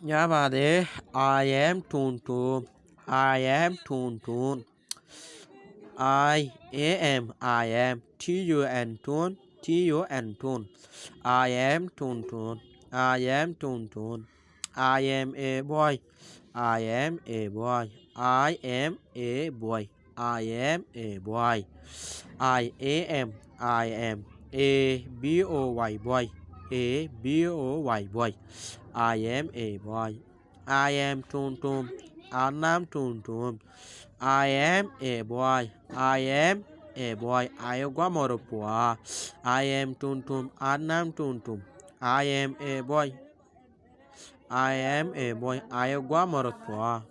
Yabade, I am Toon Toon. I am Toon Toon. I am Tun Tun. I am Toon Toon. I am Toon Toon. I am a boy. I am a boy. I am a boy. I am a boy. I am a boy boy. A boy boy. I am a boy. I am Toon Toon. Anam Toon Toon. I am a boy. I am a boy. Ayogwa moropua. I am Toon Toon. Anam Toon Toon. I am a boy. I am a boy. Ayogwa moropua.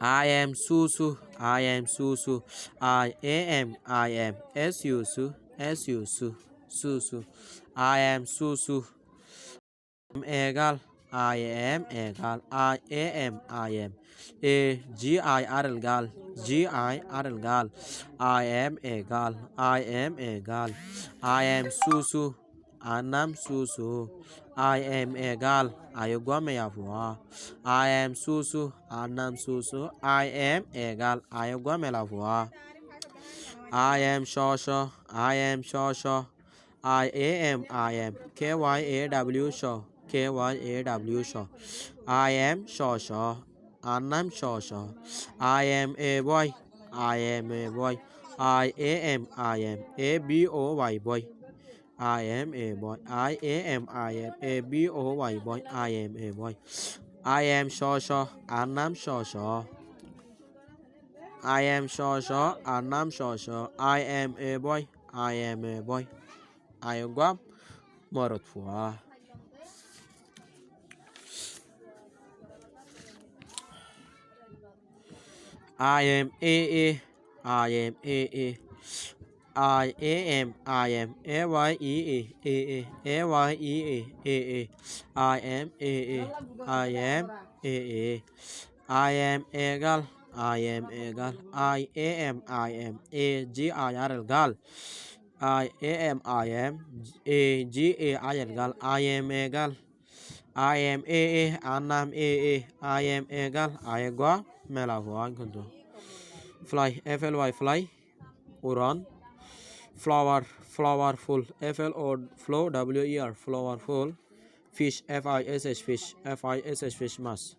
I am Susu. I am Susu. I am Susu. Susu. Susu. I am Susu. Egal. I am egal. I am a GIR gal. GIR gal. I am egal. I am egal. I am Susu. Anam Susu. I am egal. Ayogwame yavua. I am Susu. Anam Susu. I am egal. Ayogwame lavua. I am Shosho. I am Shosho. I am KYAW Shaw. KYAW Shaw. I am Shosho. Anam Shosho. I am a boy. I am a boy. I am a boy boy. I am a boy. I am a boy boy. I am a boy. I am Shosho. Anam Shosho. I am Shosho. Anam Shosho. I am a boy. I am a boy. I am Guam. Morot Fua. I am A. I am A. I am A. I am A. I am A. I am egal. I am egal. I am a GIR gal. I am a GAIR gal. I am egal. I am A. Anam A. I am egal. I go melavoan kuntu. Fly FLY fly. Uran. Flower flowerful FLO flow WER flowerful. Fish FISH fish FISH fish mass.